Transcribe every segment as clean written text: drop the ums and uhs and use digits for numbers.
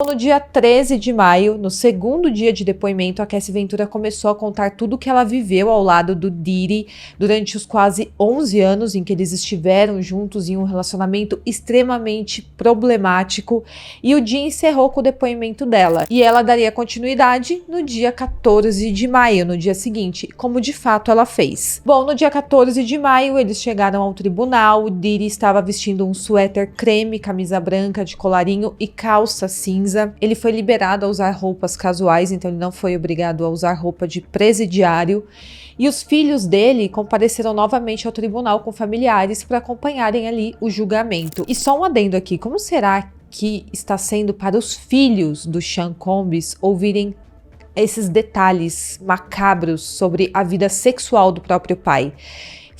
No dia 13 de maio, no segundo dia de depoimento, a Cassie Ventura começou a contar tudo o que ela viveu ao lado do Diddy durante os quase 11 anos em que eles estiveram juntos em um relacionamento extremamente problemático, e o dia encerrou com o depoimento dela. E ela daria continuidade no dia 14 de maio, no dia seguinte, como de fato ela fez. Bom, no dia 14 de maio, eles chegaram ao tribunal. O Diddy estava vestindo um suéter creme, camisa branca de colarinho e calça cinza. Ele foi liberado a usar roupas casuais, então ele não foi obrigado a usar roupa de presidiário. E os filhos dele compareceram novamente ao tribunal com familiares para acompanharem ali o julgamento. E só um adendo aqui, como será que está sendo para os filhos do Sean Combs ouvirem esses detalhes macabros sobre a vida sexual do próprio pai?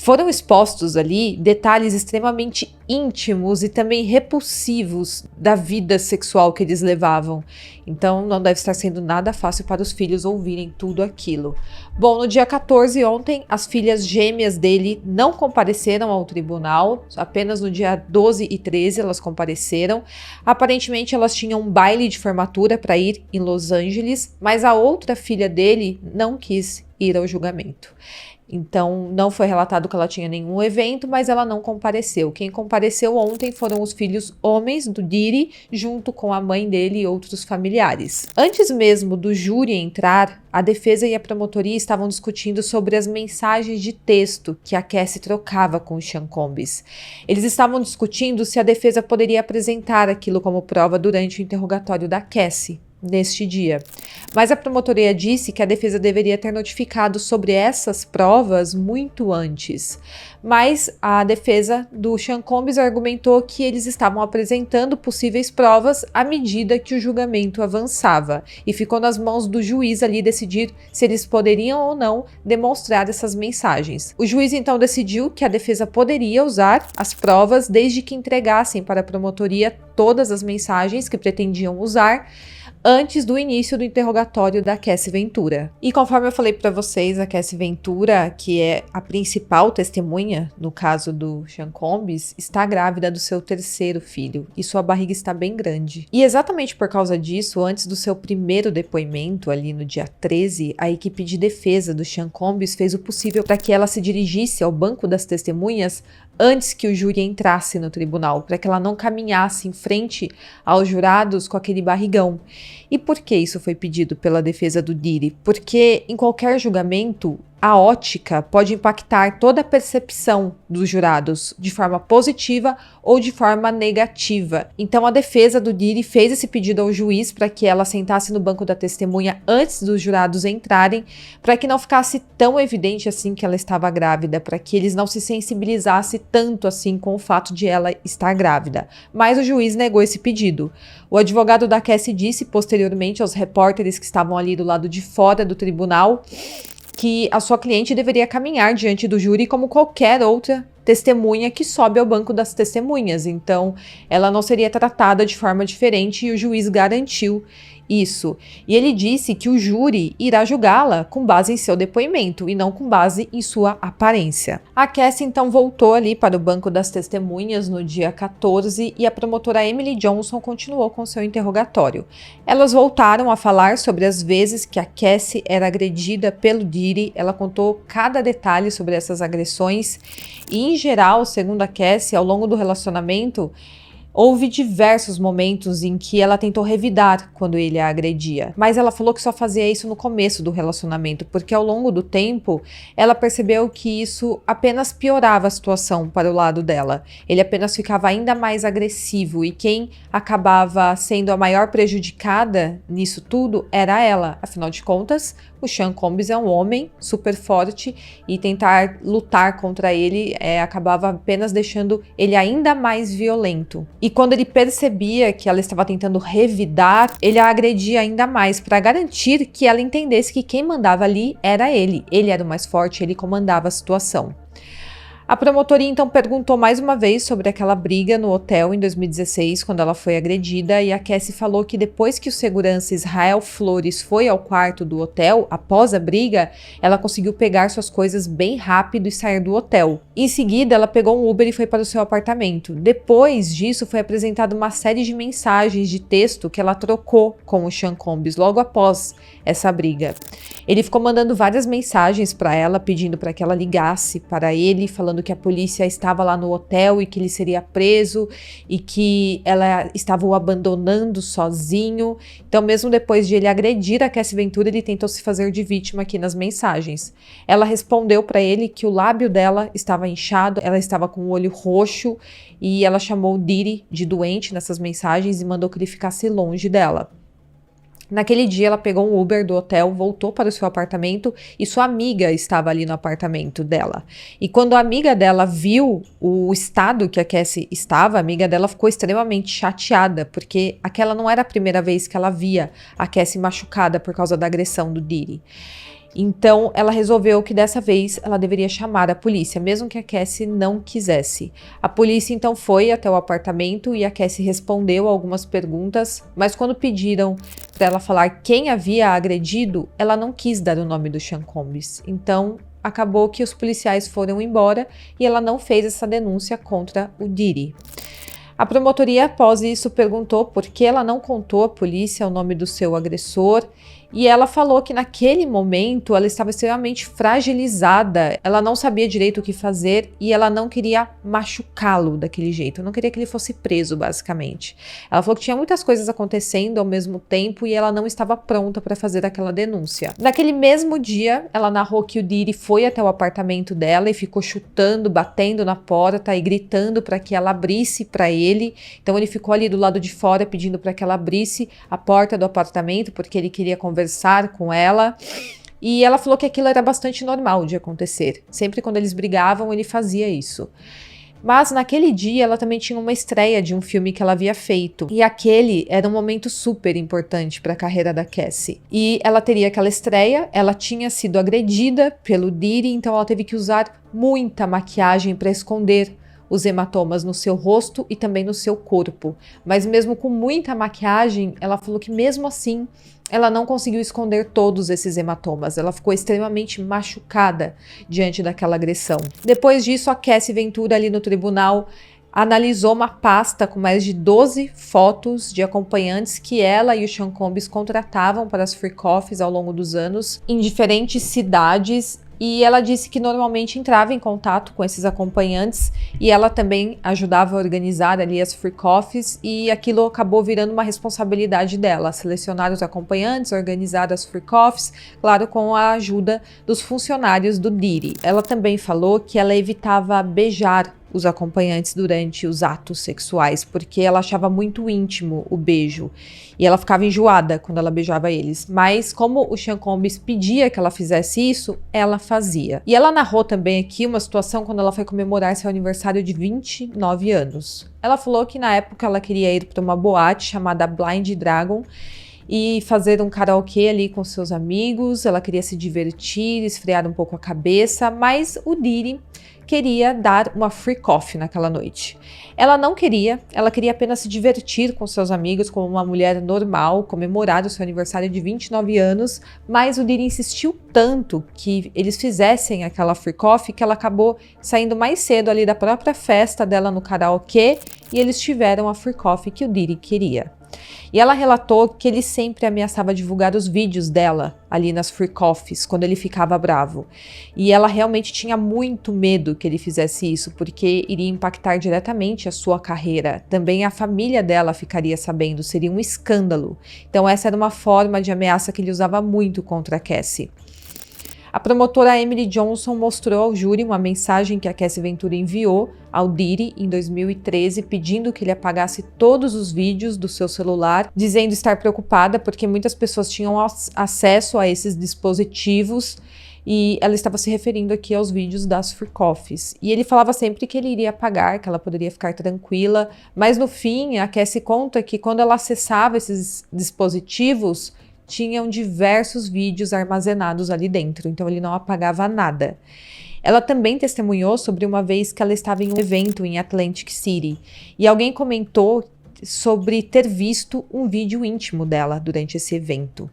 Foram expostos ali detalhes extremamente íntimos e também repulsivos da vida sexual que eles levavam. Então não deve estar sendo nada fácil para os filhos ouvirem tudo aquilo. Bom, no dia 14, ontem, as filhas gêmeas dele não compareceram ao tribunal. Apenas no dia 12 e 13 elas compareceram. Aparentemente elas tinham um baile de formatura para ir em Los Angeles, mas a outra filha dele não quis ir ao julgamento. Então, não foi relatado que ela tinha nenhum evento, mas ela não compareceu. Quem compareceu ontem foram os filhos homens do Diddy, junto com a mãe dele e outros familiares. Antes mesmo do júri entrar, a defesa e a promotoria estavam discutindo sobre as mensagens de texto que a Cassie trocava com o Sean Combs. Eles estavam discutindo se a defesa poderia apresentar aquilo como prova durante o interrogatório da Cassie neste dia. Mas a promotoria disse que a defesa deveria ter notificado sobre essas provas muito antes. Mas a defesa do Sean Combs argumentou que eles estavam apresentando possíveis provas à medida que o julgamento avançava, e ficou nas mãos do juiz ali decidir se eles poderiam ou não demonstrar essas mensagens. O juiz então decidiu que a defesa poderia usar as provas desde que entregassem para a promotoria todas as mensagens que pretendiam usar antes do início do interrogatório da Cassie Ventura. E conforme eu falei para vocês, a Cassie Ventura, que é a principal testemunha no caso do Sean Combs, está grávida do seu terceiro filho e sua barriga está bem grande. E exatamente por causa disso, antes do seu primeiro depoimento, ali no dia 13, a equipe de defesa do Sean Combs fez o possível para que ela se dirigisse ao banco das testemunhas antes que o júri entrasse no tribunal, para que ela não caminhasse em frente aos jurados com aquele barrigão. E por que isso foi pedido pela defesa do Diddy? Porque em qualquer julgamento, a ótica pode impactar toda a percepção dos jurados de forma positiva ou de forma negativa. Então a defesa do Diddy fez esse pedido ao juiz para que ela sentasse no banco da testemunha antes dos jurados entrarem, para que não ficasse tão evidente assim que ela estava grávida, para que eles não se sensibilizassem tanto assim com o fato de ela estar grávida. Mas o juiz negou esse pedido. O advogado da Cassie disse posteriormente aos repórteres que estavam ali do lado de fora do tribunal que a sua cliente deveria caminhar diante do júri como qualquer outra testemunha que sobe ao banco das testemunhas. Então, ela não seria tratada de forma diferente e o juiz garantiu isso. E ele disse que o júri irá julgá-la com base em seu depoimento e não com base em sua aparência. A Cassie então voltou ali para o banco das testemunhas no dia 14 e a promotora Emily Johnson continuou com seu interrogatório. Elas voltaram a falar sobre as vezes que a Cassie era agredida pelo Diddy. Ela contou cada detalhe sobre essas agressões e, em geral, segundo a Cassie, ao longo do relacionamento, houve diversos momentos em que ela tentou revidar quando ele a agredia, mas ela falou que só fazia isso no começo do relacionamento, porque ao longo do tempo ela percebeu que isso apenas piorava a situação para o lado dela. Ele apenas ficava ainda mais agressivo e quem acabava sendo a maior prejudicada nisso tudo era ela. Afinal de contas, o Sean Combs é um homem super forte e tentar lutar contra ele acabava apenas deixando ele ainda mais violento. E quando ele percebia que ela estava tentando revidar, ele a agredia ainda mais para garantir que ela entendesse que quem mandava ali era ele. Ele era o mais forte, ele comandava a situação. A promotoria então perguntou mais uma vez sobre aquela briga no hotel em 2016, quando ela foi agredida, e a Cassie falou que depois que o segurança Israel Flores foi ao quarto do hotel, após a briga, ela conseguiu pegar suas coisas bem rápido e sair do hotel. Em seguida, ela pegou um Uber e foi para o seu apartamento. Depois disso, foi apresentada uma série de mensagens de texto que ela trocou com o Sean Combs logo após essa briga. Ele ficou mandando várias mensagens para ela, pedindo para que ela ligasse para ele, falando que a polícia estava lá no hotel e que ele seria preso e que ela estava o abandonando sozinho. Então, mesmo depois de ele agredir a Cassie Ventura, ele tentou se fazer de vítima aqui nas mensagens. Ela respondeu para ele que o lábio dela estava inchado, ela estava com o olho roxo e ela chamou o Diddy de doente nessas mensagens e mandou que ele ficasse longe dela. Naquele dia, ela pegou um Uber do hotel, voltou para o seu apartamento e sua amiga estava ali no apartamento dela. E quando a amiga dela viu o estado que a Cassie estava, a amiga dela ficou extremamente chateada, porque aquela não era a primeira vez que ela via a Cassie machucada por causa da agressão do Diddy. Então, ela resolveu que dessa vez ela deveria chamar a polícia, mesmo que a Cassie não quisesse. A polícia então foi até o apartamento e a Cassie respondeu algumas perguntas, mas quando pediram para ela falar quem havia agredido, ela não quis dar o nome do Sean Combs. Então, acabou que os policiais foram embora e ela não fez essa denúncia contra o Diddy. A promotoria, após isso, perguntou por que ela não contou à polícia o nome do seu agressor. E ela falou que naquele momento ela estava extremamente fragilizada, ela não sabia direito o que fazer e ela não queria machucá-lo daquele jeito, não queria que ele fosse preso, basicamente. Ela falou que tinha muitas coisas acontecendo ao mesmo tempo e ela não estava pronta para fazer aquela denúncia. Naquele mesmo dia, ela narrou que o Diddy foi até o apartamento dela e ficou chutando, batendo na porta e gritando para que ela abrisse para ele. Então ele ficou ali do lado de fora pedindo para que ela abrisse a porta do apartamento porque ele queria conversar com ela, e ela falou que aquilo era bastante normal de acontecer. Sempre quando eles brigavam, ele fazia isso. Mas naquele dia ela também tinha uma estreia de um filme que ela havia feito, e aquele era um momento super importante para a carreira da Cassie. E ela teria aquela estreia, ela tinha sido agredida pelo Diddy, então ela teve que usar muita maquiagem para esconder os hematomas no seu rosto e também no seu corpo. Mas mesmo com muita maquiagem, ela falou que mesmo assim ela não conseguiu esconder todos esses hematomas. Ela ficou extremamente machucada diante daquela agressão. Depois disso, a Cassie Ventura ali no tribunal analisou uma pasta com mais de 12 fotos de acompanhantes que ela e o Sean Combs contratavam para as free coffees ao longo dos anos em diferentes cidades. E ela disse que normalmente entrava em contato com esses acompanhantes e ela também ajudava a organizar ali as free coffees, e aquilo acabou virando uma responsabilidade dela, selecionar os acompanhantes, organizar as free coffees, claro, com a ajuda dos funcionários do Diddy. Ela também falou que ela evitava beijar os acompanhantes durante os atos sexuais, porque ela achava muito íntimo o beijo e ela ficava enjoada quando ela beijava eles. Mas como o Sean Combs pedia que ela fizesse isso, ela fazia. E ela narrou também aqui uma situação quando ela foi comemorar seu aniversário de 29 anos. Ela falou que na época ela queria ir para uma boate chamada Blind Dragon e fazer um karaokê ali com seus amigos. Ela queria se divertir, esfriar um pouco a cabeça, mas o Diddy queria dar uma free coffee naquela noite. Ela não queria, ela queria apenas se divertir com seus amigos como uma mulher normal, comemorar o seu aniversário de 29 anos, mas o Diddy insistiu tanto que eles fizessem aquela free coffee que ela acabou saindo mais cedo ali da própria festa dela no karaokê e eles tiveram a free coffee que o Diddy queria. E ela relatou que ele sempre ameaçava divulgar os vídeos dela ali nas free coffees, quando ele ficava bravo. E ela realmente tinha muito medo que ele fizesse isso, porque iria impactar diretamente a sua carreira. Também a família dela ficaria sabendo, seria um escândalo. Então essa era uma forma de ameaça que ele usava muito contra a Cassie. A promotora Emily Johnson mostrou ao júri uma mensagem que a Cassie Ventura enviou ao Diddy em 2013, pedindo que ele apagasse todos os vídeos do seu celular, dizendo estar preocupada porque muitas pessoas tinham acesso a esses dispositivos, e ela estava se referindo aqui aos vídeos das free coffees. E ele falava sempre que ele iria apagar, que ela poderia ficar tranquila, mas no fim a Cassie conta que quando ela acessava esses dispositivos, tinham diversos vídeos armazenados ali dentro, então ele não apagava nada. Ela também testemunhou sobre uma vez que ela estava em um evento em Atlantic City e alguém comentou sobre ter visto um vídeo íntimo dela durante esse evento.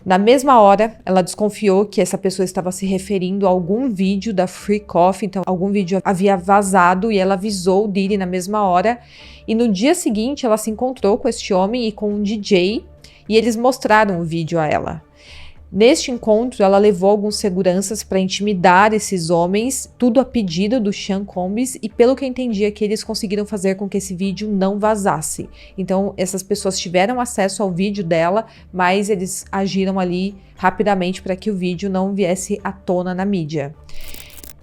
Na mesma hora, ela desconfiou que essa pessoa estava se referindo a algum vídeo da Free Coffee, então algum vídeo havia vazado e ela avisou o Diddy na mesma hora. E no dia seguinte, ela se encontrou com este homem e com um DJ e eles mostraram o vídeo a ela. Neste encontro, ela levou alguns seguranças para intimidar esses homens, tudo a pedido do Sean Combs, e pelo que eu entendi é que eles conseguiram fazer com que esse vídeo não vazasse. Então, essas pessoas tiveram acesso ao vídeo dela, mas eles agiram ali rapidamente para que o vídeo não viesse à tona na mídia.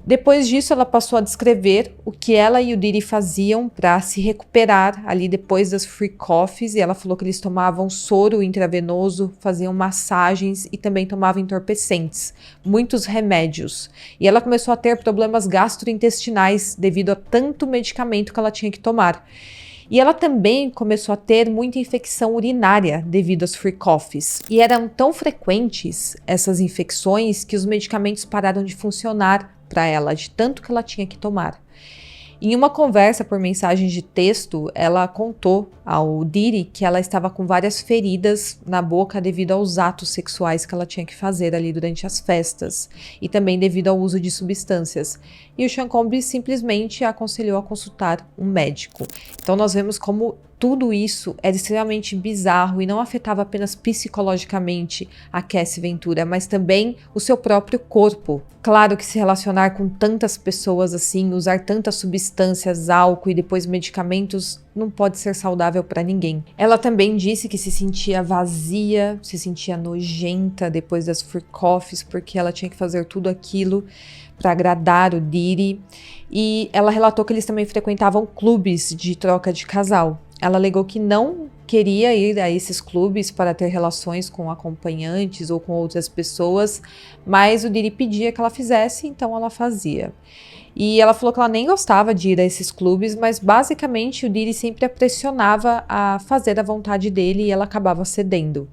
Depois disso, ela passou a descrever o que ela e o Diddy faziam para se recuperar ali depois das Free Coffees, e ela falou que eles tomavam soro intravenoso, faziam massagens e também tomavam entorpecentes, muitos remédios. E ela começou a ter problemas gastrointestinais devido a tanto medicamento que ela tinha que tomar. E ela também começou a ter muita infecção urinária devido às Free Coffees. E eram tão frequentes essas infecções que os medicamentos pararam de funcionar para ela, de tanto que ela tinha que tomar. Em uma conversa por mensagem de texto, ela contou ao Diddy que ela estava com várias feridas na boca devido aos atos sexuais que ela tinha que fazer ali durante as festas e também devido ao uso de substâncias. E o Sean Combs simplesmente a aconselhou a consultar um médico. Então nós vemos como tudo isso era extremamente bizarro e não afetava apenas psicologicamente a Cassie Ventura, mas também o seu próprio corpo. Claro que se relacionar com tantas pessoas assim, usar tantas substâncias, álcool e depois medicamentos, não pode ser saudável para ninguém. Ela também disse que se sentia vazia, se sentia nojenta depois das Free Coffees, porque ela tinha que fazer tudo aquilo para agradar o Diddy. E ela relatou que eles também frequentavam clubes de troca de casal. Ela alegou que não queria ir a esses clubes para ter relações com acompanhantes ou com outras pessoas, mas o Diddy pedia que ela fizesse, então ela fazia. E ela falou que ela nem gostava de ir a esses clubes, mas basicamente o Diddy sempre a pressionava a fazer a vontade dele e ela acabava cedendo.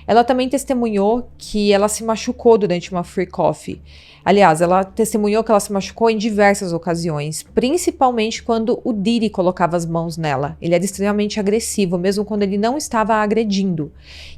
Ela também testemunhou que ela se machucou durante uma Free Coffee. Aliás, ela testemunhou que ela se machucou em diversas ocasiões, principalmente quando o Diddy colocava as mãos nela. Ele era extremamente agressivo, mesmo quando ele não estava a agredindo.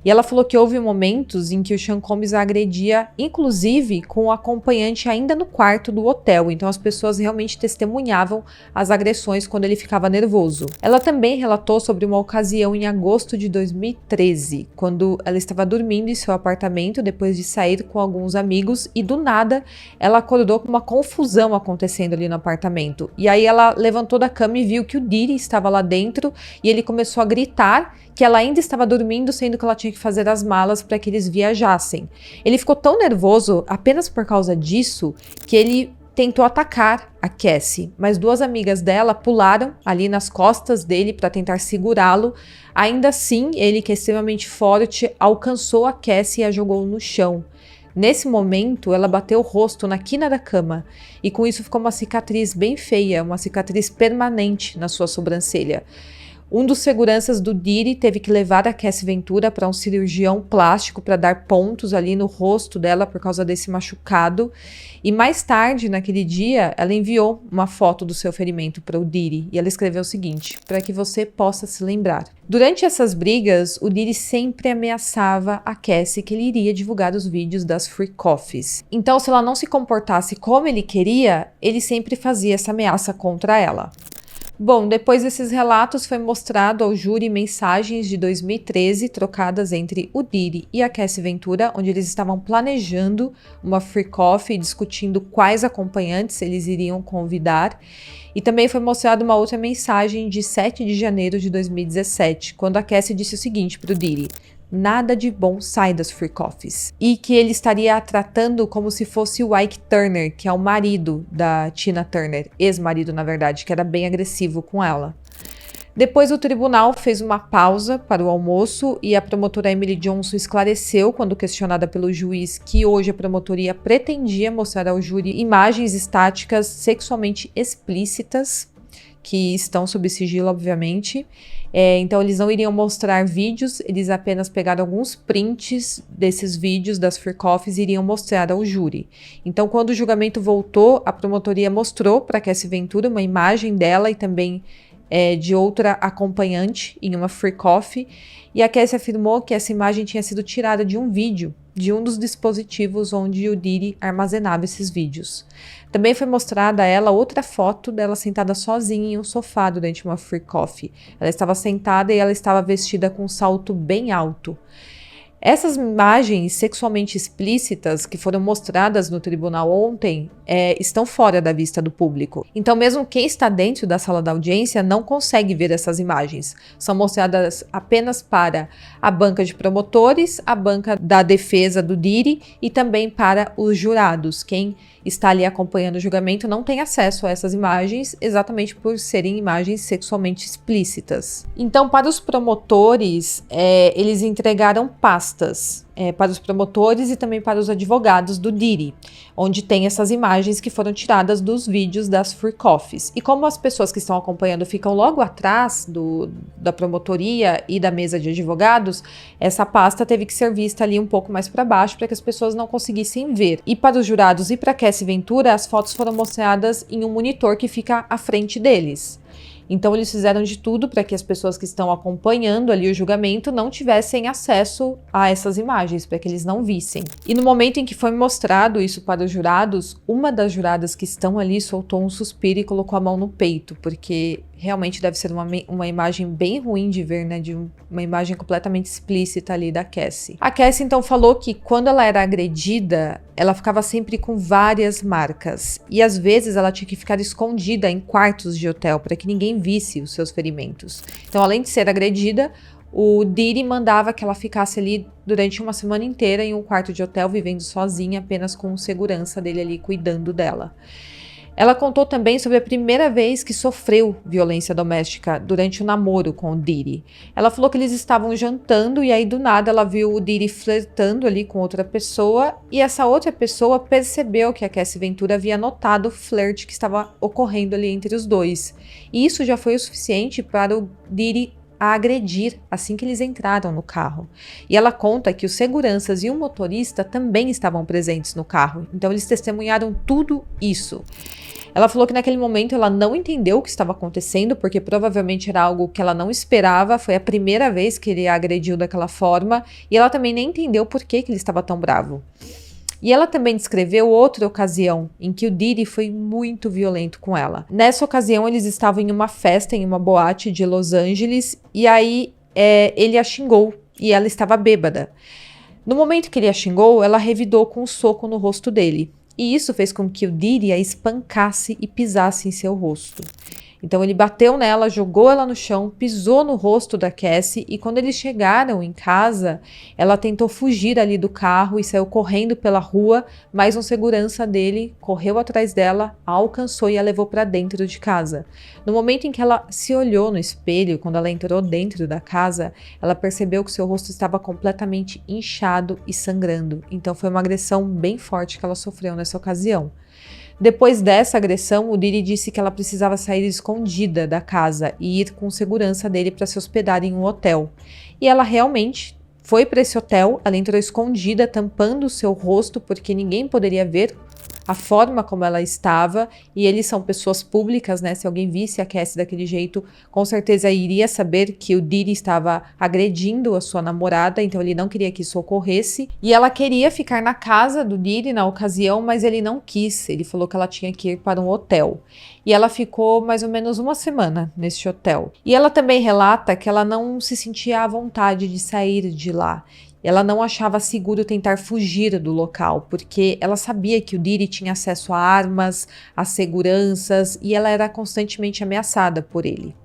E ela falou que houve momentos em que o Sean Combs a agredia, inclusive com o acompanhante ainda no quarto do hotel. Então as pessoas realmente testemunhavam as agressões quando ele ficava nervoso. Ela também relatou sobre uma ocasião em agosto de 2013, quando ela estava dormindo em seu apartamento depois de sair com alguns amigos e do nada ela acordou com uma confusão acontecendo ali no apartamento. E aí ela levantou da cama e viu que o Diddy estava lá dentro e ele começou a gritar que ela ainda estava dormindo, sendo que ela tinha que fazer as malas para que eles viajassem. Ele ficou tão nervoso apenas por causa disso que ele tentou atacar a Cassie, mas duas amigas dela pularam ali nas costas dele para tentar segurá-lo. Ainda assim, ele, que é extremamente forte, alcançou a Cassie e a jogou no chão. Nesse momento, ela bateu o rosto na quina da cama e com isso ficou uma cicatriz bem feia, uma cicatriz permanente na sua sobrancelha. Um dos seguranças do Diddy teve que levar a Cassie Ventura para um cirurgião plástico para dar pontos ali no rosto dela por causa desse machucado. E mais tarde, naquele dia, ela enviou uma foto do seu ferimento para o Diddy e ela escreveu o seguinte, para que você possa se lembrar. Durante essas brigas, o Diddy sempre ameaçava a Cassie que ele iria divulgar os vídeos das Free Coffees. Então, se ela não se comportasse como ele queria, ele sempre fazia essa ameaça contra ela. Bom, depois desses relatos foi mostrado ao júri mensagens de 2013 trocadas entre o Diddy e a Cassie Ventura, onde eles estavam planejando uma Free Coffee e discutindo quais acompanhantes eles iriam convidar. E também foi mostrada uma outra mensagem de 7 de janeiro de 2017, quando a Cassie disse o seguinte para o Diddy: nada de bom sai das Free Coffees. E que ele estaria a tratando como se fosse o Ike Turner, que é o marido da Tina Turner, ex-marido na verdade, que era bem agressivo com ela. Depois o tribunal fez uma pausa para o almoço e a promotora Emily Johnson esclareceu, quando questionada pelo juiz, que hoje a promotoria pretendia mostrar ao júri imagens estáticas sexualmente explícitas, que estão sob sigilo, obviamente. Então, eles não iriam mostrar vídeos, eles apenas pegaram alguns prints desses vídeos das freak-offs e iriam mostrar ao júri. Então, quando o julgamento voltou, a promotoria mostrou para Cassie Ventura uma imagem dela e também de outra acompanhante em uma freak-off, e a Cassie afirmou que essa imagem tinha sido tirada de um vídeo, de um dos dispositivos onde o Diddy armazenava esses vídeos. Também foi mostrada a ela outra foto dela sentada sozinha em um sofá durante uma freak-off. Ela estava sentada e ela estava vestida com um salto bem alto. Essas imagens sexualmente explícitas que foram mostradas no tribunal ontem estão fora da vista do público. Então, mesmo quem está dentro da sala da audiência não consegue ver essas imagens. São mostradas apenas para a banca de promotores, a banca da defesa do Diddy e também para os jurados. Quem está ali acompanhando o julgamento não tem acesso a essas imagens, exatamente por serem imagens sexualmente explícitas. Então, para os promotores, eles entregaram pastas para os promotores e também para os advogados do Diddy, onde tem essas imagens que foram tiradas dos vídeos das freak-offs. E como as pessoas que estão acompanhando ficam logo atrás da promotoria e da mesa de advogados, essa pasta teve que ser vista ali um pouco mais para baixo para que as pessoas não conseguissem ver. E para os jurados e para Cassie Ventura, as fotos foram mostradas em um monitor que fica à frente deles. Então, eles fizeram de tudo para que as pessoas que estão acompanhando ali o julgamento não tivessem acesso a essas imagens, para que eles não vissem. E no momento em que foi mostrado isso para os jurados, uma das juradas que estão ali soltou um suspiro e colocou a mão no peito, porque realmente deve ser uma imagem bem ruim de ver, né? De uma imagem completamente explícita ali da Cassie. A Cassie, então, falou que quando ela era agredida, ela ficava sempre com várias marcas. E às vezes ela tinha que ficar escondida em quartos de hotel para que ninguém visse os seus ferimentos. Então, além de ser agredida, o Diddy mandava que ela ficasse ali durante uma semana inteira em um quarto de hotel, vivendo sozinha, apenas com o segurança dele ali cuidando dela. Ela contou também sobre a primeira vez que sofreu violência doméstica durante o namoro com o Diddy. Ela falou que eles estavam jantando e aí do nada ela viu o Diddy flertando ali com outra pessoa e essa outra pessoa percebeu que a Cassie Ventura havia notado o flerte que estava ocorrendo ali entre os dois. E isso já foi o suficiente para o Diddy a agredir assim que eles entraram no carro. E ela conta que os seguranças e o motorista também estavam presentes no carro, então eles testemunharam tudo isso. Ela falou que naquele momento ela não entendeu o que estava acontecendo, porque provavelmente era algo que ela não esperava, foi a primeira vez que ele a agrediu daquela forma, e ela também nem entendeu por que ele estava tão bravo. E ela também descreveu outra ocasião em que o Diddy foi muito violento com ela. Nessa ocasião, eles estavam em uma festa, em uma boate de Los Angeles, e aí ele a xingou, e ela estava bêbada. No momento que ele a xingou, ela revidou com um soco no rosto dele. E isso fez com que o Diddy a espancasse e pisasse em seu rosto. Então ele bateu nela, jogou ela no chão, pisou no rosto da Cassie e quando eles chegaram em casa, ela tentou fugir ali do carro e saiu correndo pela rua, mas um segurança dele correu atrás dela, a alcançou e a levou para dentro de casa. No momento em que ela se olhou no espelho, quando ela entrou dentro da casa, ela percebeu que seu rosto estava completamente inchado e sangrando. Então foi uma agressão bem forte que ela sofreu nessa ocasião. Depois dessa agressão, o Diddy disse que ela precisava sair escondida da casa e ir com segurança dele para se hospedar em um hotel. E ela realmente foi para esse hotel, ela entrou escondida, tampando o seu rosto, porque ninguém poderia ver a forma como ela estava, e eles são pessoas públicas, né? Se alguém visse a Cassie daquele jeito, com certeza iria saber que o Diddy estava agredindo a sua namorada, então ele não queria que isso ocorresse. E ela queria ficar na casa do Diddy na ocasião, mas ele não quis, ele falou que ela tinha que ir para um hotel. E ela ficou mais ou menos uma semana nesse hotel. E ela também relata que ela não se sentia à vontade de sair de lá. Ela não achava seguro tentar fugir do local, porque ela sabia que o Diddy tinha acesso a armas, a seguranças, e ela era constantemente ameaçada por ele.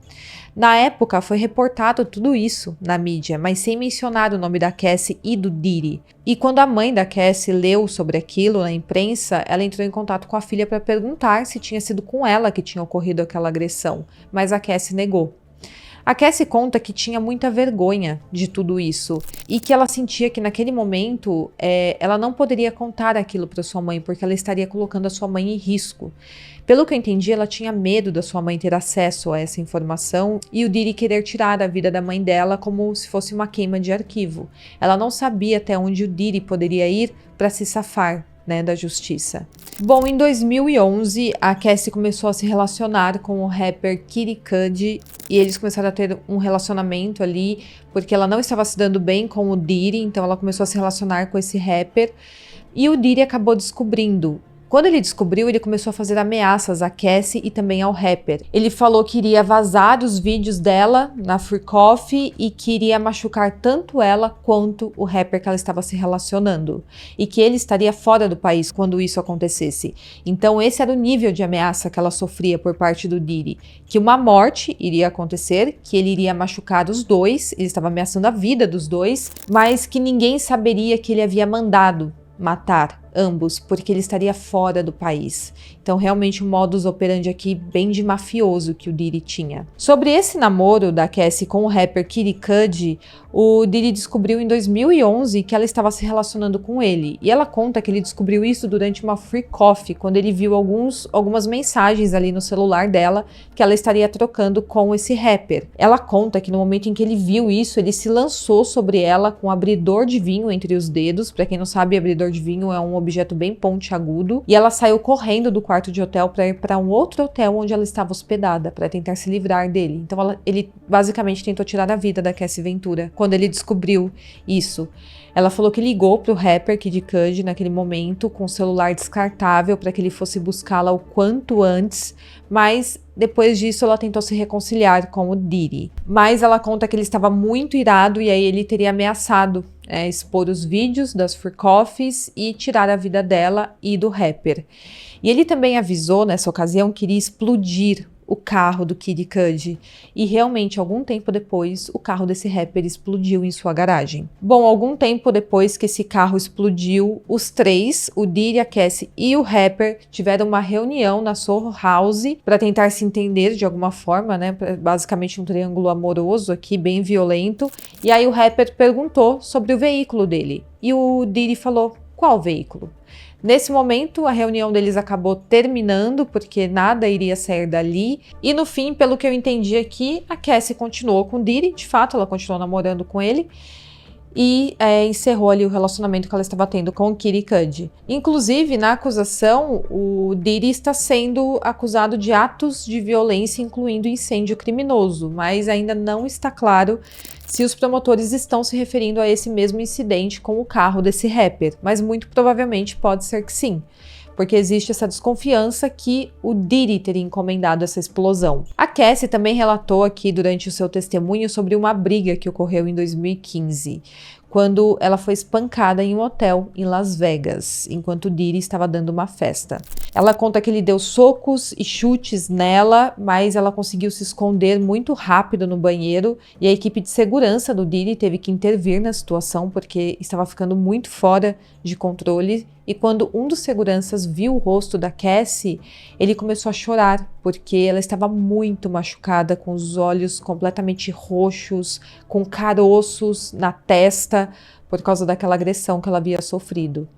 Na época, foi reportado tudo isso na mídia, mas sem mencionar o nome da Cassie e do Diddy. E quando a mãe da Cassie leu sobre aquilo na imprensa, ela entrou em contato com a filha para perguntar se tinha sido com ela que tinha ocorrido aquela agressão, mas a Cassie negou. A Cassie conta que tinha muita vergonha de tudo isso e que ela sentia que naquele momento ela não poderia contar aquilo para sua mãe porque ela estaria colocando a sua mãe em risco. Pelo que eu entendi, ela tinha medo da sua mãe ter acesso a essa informação e o Diddy querer tirar a vida da mãe dela como se fosse uma queima de arquivo. Ela não sabia até onde o Diddy poderia ir para se safar, né, da justiça. Bom, em 2011, a Cassie começou a se relacionar com o rapper Kid Cudi e eles começaram a ter um relacionamento ali, porque ela não estava se dando bem com o Diddy, então ela começou a se relacionar com esse rapper e o Diddy acabou descobrindo. Quando ele descobriu, ele começou a fazer ameaças a Cassie e também ao rapper. Ele falou que iria vazar os vídeos dela na Free Coffee e que iria machucar tanto ela quanto o rapper que ela estava se relacionando. E que ele estaria fora do país quando isso acontecesse. Então esse era o nível de ameaça que ela sofria por parte do Diddy. Que uma morte iria acontecer, que ele iria machucar os dois, ele estava ameaçando a vida dos dois, mas que ninguém saberia que ele havia mandado matar ambos, porque ele estaria fora do país. Então, realmente, um modus operandi aqui bem de mafioso que o Diddy tinha. Sobre esse namoro da Cassie com o rapper Kid Cudi, o Diddy descobriu em 2011 que ela estava se relacionando com ele. E ela conta que ele descobriu isso durante uma Free Coffee, quando ele viu algumas mensagens ali no celular dela que ela estaria trocando com esse rapper. Ela conta que no momento em que ele viu isso, ele se lançou sobre ela com um abridor de vinho entre os dedos. Para quem não sabe, abridor de vinho é um objeto bem pontiagudo, e ela saiu correndo do quarto de hotel para ir para um outro hotel onde ela estava hospedada, para tentar se livrar dele. Então ele basicamente tentou tirar a vida da Cassie Ventura quando ele descobriu isso. Ela falou que ligou pro rapper Kid Cudi naquele momento com um celular descartável para que ele fosse buscá-la o quanto antes, mas depois disso ela tentou se reconciliar com o Diddy. Mas ela conta que ele estava muito irado e aí ele teria ameaçado expor os vídeos das Free Coffees e tirar a vida dela e do rapper. E ele também avisou nessa ocasião que iria explodir o carro do Kid Cudi. E realmente, algum tempo depois, o carro desse rapper explodiu em sua garagem. Bom, algum tempo depois que esse carro explodiu, os três, o Diddy, a Cassie e o rapper, tiveram uma reunião na Soho House para tentar se entender de alguma forma, né? Basicamente um triângulo amoroso aqui, bem violento. E aí o rapper perguntou sobre o veículo dele. E o Diddy falou: qual veículo? Nesse momento, a reunião deles acabou terminando, porque nada iria sair dali. E no fim, pelo que eu entendi aqui, a Cassie continuou com o Diddy. De fato, ela continuou namorando com ele. E encerrou ali o relacionamento que ela estava tendo com o Kid Cudi. Inclusive, na acusação, o Diddy está sendo acusado de atos de violência, incluindo incêndio criminoso, mas ainda não está claro se os promotores estão se referindo a esse mesmo incidente com o carro desse rapper, mas muito provavelmente pode ser que sim, porque existe essa desconfiança que o Diddy teria encomendado essa explosão. A Cassie também relatou aqui durante o seu testemunho sobre uma briga que ocorreu em 2015, quando ela foi espancada em um hotel em Las Vegas, enquanto o Diddy estava dando uma festa. Ela conta que ele deu socos e chutes nela, mas ela conseguiu se esconder muito rápido no banheiro e a equipe de segurança do Diddy teve que intervir na situação porque estava ficando muito fora de controle. E quando um dos seguranças viu o rosto da Cassie, ele começou a chorar, porque ela estava muito machucada, com os olhos completamente roxos, com caroços na testa, por causa daquela agressão que ela havia sofrido.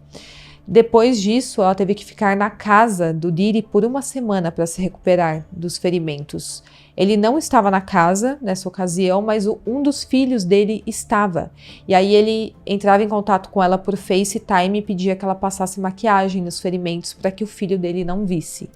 Depois disso, ela teve que ficar na casa do Diddy por uma semana para se recuperar dos ferimentos. Ele não estava na casa nessa ocasião, mas um dos filhos dele estava. E aí ele entrava em contato com ela por FaceTime e pedia que ela passasse maquiagem nos ferimentos para que o filho dele não visse.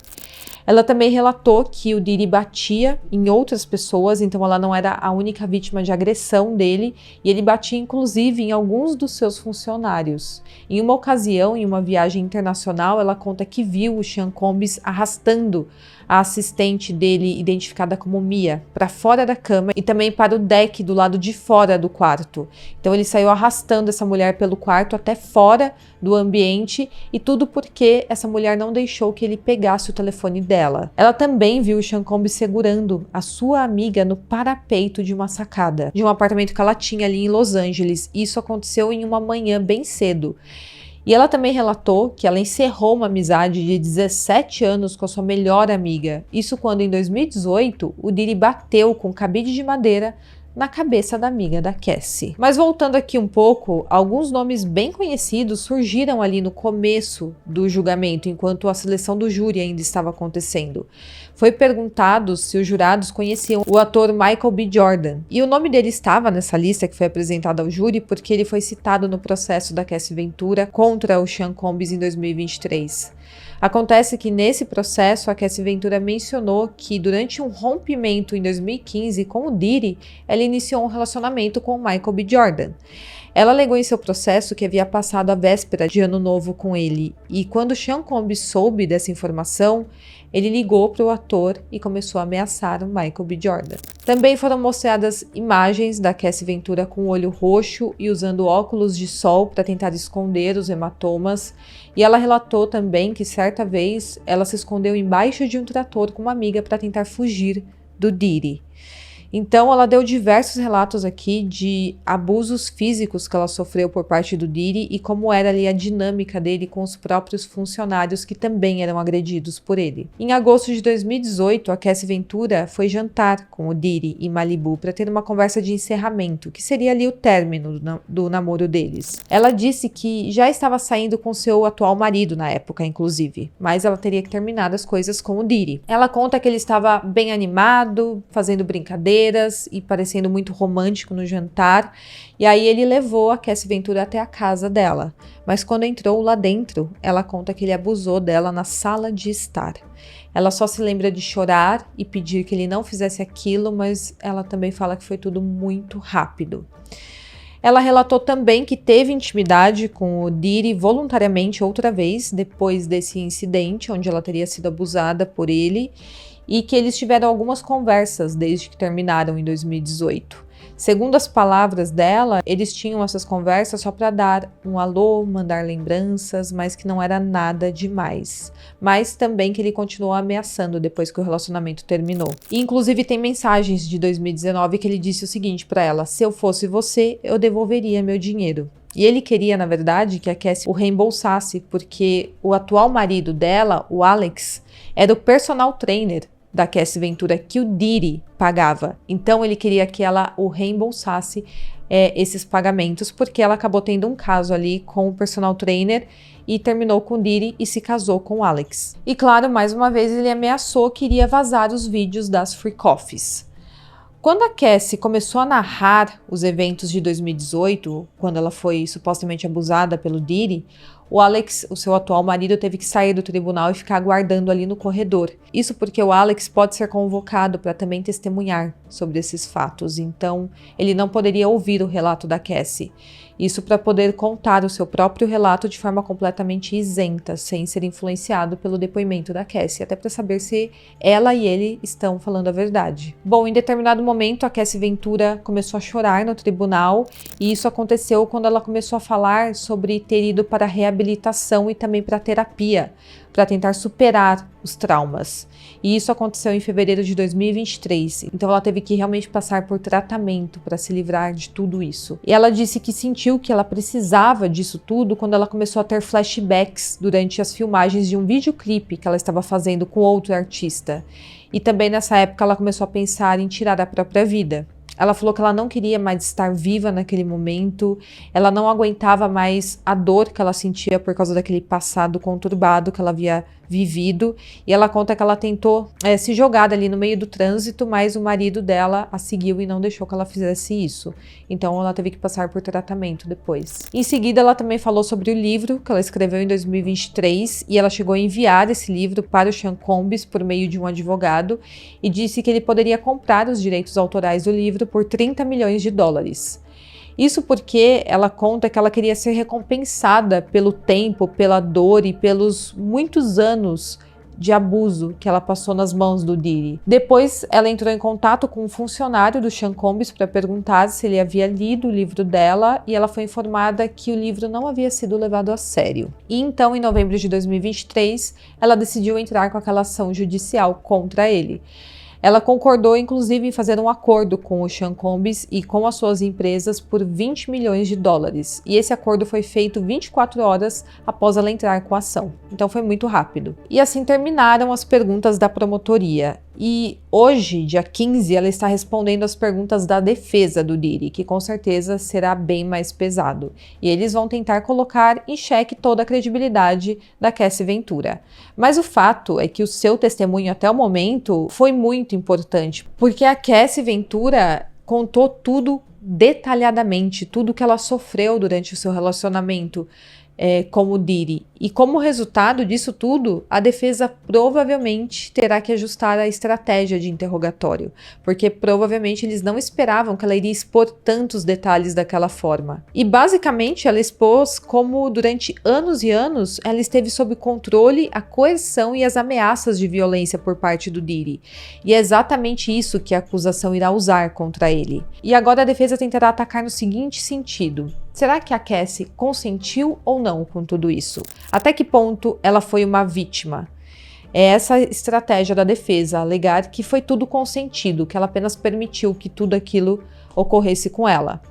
Ela também relatou que o Diddy batia em outras pessoas, então ela não era a única vítima de agressão dele, e ele batia inclusive em alguns dos seus funcionários. Em uma ocasião, em uma viagem internacional, ela conta que viu o Sean Combs arrastando a assistente dele, identificada como Mia, para fora da cama e também para o deck do lado de fora do quarto. Então ele saiu arrastando essa mulher pelo quarto até fora do ambiente, e tudo porque essa mulher não deixou que ele pegasse o telefone dela. Ela também viu o Sean Combs segurando a sua amiga no parapeito de uma sacada de um apartamento que ela tinha ali em Los Angeles. Isso aconteceu em uma manhã bem cedo. E ela também relatou que ela encerrou uma amizade de 17 anos com a sua melhor amiga. Isso quando, em 2018, o Diddy bateu com um cabide de madeira na cabeça da amiga da Cassie. Mas voltando aqui um pouco, alguns nomes bem conhecidos surgiram ali no começo do julgamento, enquanto a seleção do júri ainda estava acontecendo. Foi perguntado se os jurados conheciam o ator Michael B. Jordan, e o nome dele estava nessa lista que foi apresentada ao júri porque ele foi citado no processo da Cassie Ventura contra o Sean Combs em 2023. Acontece que nesse processo a Cassie Ventura mencionou que durante um rompimento em 2015 com o Diddy, ela iniciou um relacionamento com o Michael B. Jordan. Ela alegou em seu processo que havia passado a véspera de ano novo com ele, e quando Sean Combs soube dessa informação, ele ligou para o ator e começou a ameaçar o Michael B. Jordan. Também foram mostradas imagens da Cassie Ventura com o olho roxo e usando óculos de sol para tentar esconder os hematomas, e ela relatou também que certa vez ela se escondeu embaixo de um trator com uma amiga para tentar fugir do Diddy. Então, ela deu diversos relatos aqui de abusos físicos que ela sofreu por parte do Diddy e como era ali a dinâmica dele com os próprios funcionários que também eram agredidos por ele. Em agosto de 2018, a Cassie Ventura foi jantar com o Diddy em Malibu para ter uma conversa de encerramento, que seria ali o término do namoro deles. Ela disse que já estava saindo com seu atual marido na época, inclusive, mas ela teria que terminar as coisas com o Diddy. Ela conta que ele estava bem animado, fazendo brincadeiras e parecendo muito romântico no jantar, e aí ele levou a Cassie Ventura até a casa dela, mas quando entrou lá dentro, ela conta que ele abusou dela na sala de estar. Ela só se lembra de chorar e pedir que ele não fizesse aquilo, mas ela também fala que foi tudo muito rápido. Ela relatou também que teve intimidade com o Diddy voluntariamente outra vez, depois desse incidente, onde ela teria sido abusada por ele, e que eles tiveram algumas conversas desde que terminaram em 2018. Segundo as palavras dela, eles tinham essas conversas só para dar um alô, mandar lembranças, mas que não era nada demais. Mas também que ele continuou ameaçando depois que o relacionamento terminou. E, inclusive tem mensagens de 2019 que ele disse o seguinte para ela: se eu fosse você, eu devolveria meu dinheiro. E ele queria, na verdade, que a Cassie o reembolsasse, porque o atual marido dela, o Alex, era o personal trainer da Cassie Ventura que o Diddy pagava. Então ele queria que ela o reembolsasse esses pagamentos, porque ela acabou tendo um caso ali com o personal trainer e terminou com o Diddy e se casou com o Alex. E claro, mais uma vez ele ameaçou que iria vazar os vídeos das free coffees. Quando a Cassie começou a narrar os eventos de 2018, quando ela foi supostamente abusada pelo Diddy, o Alex, o seu atual marido, teve que sair do tribunal e ficar aguardando ali no corredor. Isso porque o Alex pode ser convocado para também testemunhar sobre esses fatos, então ele não poderia ouvir o relato da Cassie. Isso para poder contar o seu próprio relato de forma completamente isenta, sem ser influenciado pelo depoimento da Cassie, até para saber se ela e ele estão falando a verdade. Bom, em determinado momento a Cassie Ventura começou a chorar no tribunal, e isso aconteceu quando ela começou a falar sobre ter ido para reabilitação e também para terapia, para tentar superar os traumas. E isso aconteceu em fevereiro de 2023. Então ela teve que realmente passar por tratamento para se livrar de tudo isso. E ela disse que sentiu que ela precisava disso tudo quando ela começou a ter flashbacks durante as filmagens de um videoclipe que ela estava fazendo com outro artista. E também nessa época ela começou a pensar em tirar a própria vida. Ela falou que ela não queria mais estar viva naquele momento, ela não aguentava mais a dor que ela sentia por causa daquele passado conturbado que ela havia vivido, e ela conta que ela tentou se jogar ali no meio do trânsito, mas o marido dela a seguiu e não deixou que ela fizesse isso. Então ela teve que passar por tratamento depois. Em seguida, ela também falou sobre o livro que ela escreveu em 2023, e ela chegou a enviar esse livro para o Sean Combs por meio de um advogado, e disse que ele poderia comprar os direitos autorais do livro por 30 milhões de dólares. Isso porque ela conta que ela queria ser recompensada pelo tempo, pela dor e pelos muitos anos de abuso que ela passou nas mãos do Diddy. Depois, ela entrou em contato com um funcionário do Sean Combs para perguntar se ele havia lido o livro dela, e ela foi informada que o livro não havia sido levado a sério. E então, em novembro de 2023, ela decidiu entrar com aquela ação judicial contra ele. Ela concordou, inclusive, em fazer um acordo com o Sean Combs e com as suas empresas por 20 milhões de dólares. E esse acordo foi feito 24 horas após ela entrar com a ação. Então foi muito rápido. E assim terminaram as perguntas da promotoria. E hoje, dia 15, ela está respondendo as perguntas da defesa do Diddy, que com certeza será bem mais pesado. E eles vão tentar colocar em xeque toda a credibilidade da Cassie Ventura. Mas o fato é que o seu testemunho até o momento foi muito importante, porque a Cassie Ventura contou tudo detalhadamente, tudo que ela sofreu durante o seu relacionamento com o Diddy. E como resultado disso tudo, a defesa provavelmente terá que ajustar a estratégia de interrogatório, porque provavelmente eles não esperavam que ela iria expor tantos detalhes daquela forma. E basicamente ela expôs como durante anos e anos ela esteve sob controle a coerção e as ameaças de violência por parte do Diddy. E é exatamente isso que a acusação irá usar contra ele. E agora a defesa tentará atacar no seguinte sentido: será que a Cassie consentiu ou não com tudo isso? Até que ponto ela foi uma vítima? É essa estratégia da defesa, alegar que foi tudo consentido, que ela apenas permitiu que tudo aquilo ocorresse com ela.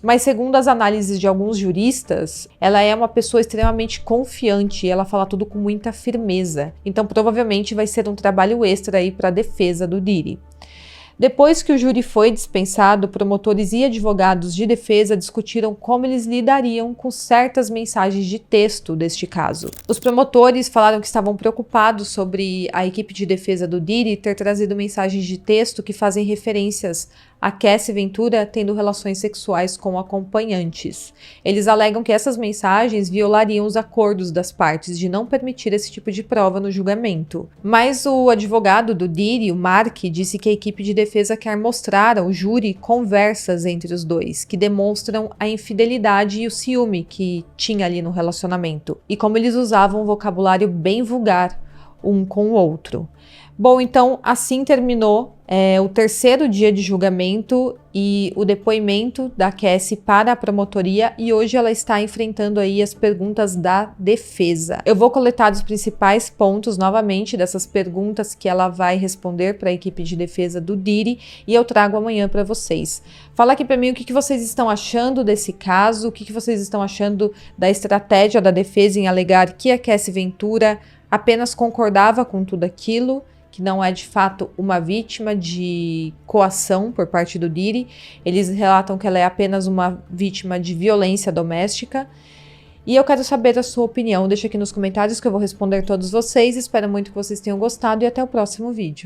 Mas segundo as análises de alguns juristas, ela é uma pessoa extremamente confiante e ela fala tudo com muita firmeza. Então provavelmente vai ser um trabalho extra aí para a defesa do Diddy. Depois que o júri foi dispensado, promotores e advogados de defesa discutiram como eles lidariam com certas mensagens de texto deste caso. Os promotores falaram que estavam preocupados sobre a equipe de defesa do Diddy ter trazido mensagens de texto que fazem referências a Cassie Ventura tendo relações sexuais com acompanhantes. Eles alegam que essas mensagens violariam os acordos das partes de não permitir esse tipo de prova no julgamento. Mas o advogado do Diddy, o Mark, disse que a equipe de defesa quer mostrar ao júri conversas entre os dois, que demonstram a infidelidade e o ciúme que tinha ali no relacionamento, e como eles usavam um vocabulário bem vulgar um com o outro. Bom, então assim terminou o terceiro dia de julgamento e o depoimento da Cassie para a promotoria, e hoje ela está enfrentando aí as perguntas da defesa. Eu vou coletar os principais pontos novamente dessas perguntas que ela vai responder para a equipe de defesa do Diddy e eu trago amanhã para vocês. Fala aqui para mim o que vocês estão achando desse caso, o que vocês estão achando da estratégia da defesa em alegar que a Cassie Ventura apenas concordava com tudo aquilo, que não é de fato uma vítima de coação por parte do Diddy. Eles relatam que ela é apenas uma vítima de violência doméstica. E eu quero saber a sua opinião. Deixa aqui nos comentários que eu vou responder todos vocês. Espero muito que vocês tenham gostado e até o próximo vídeo.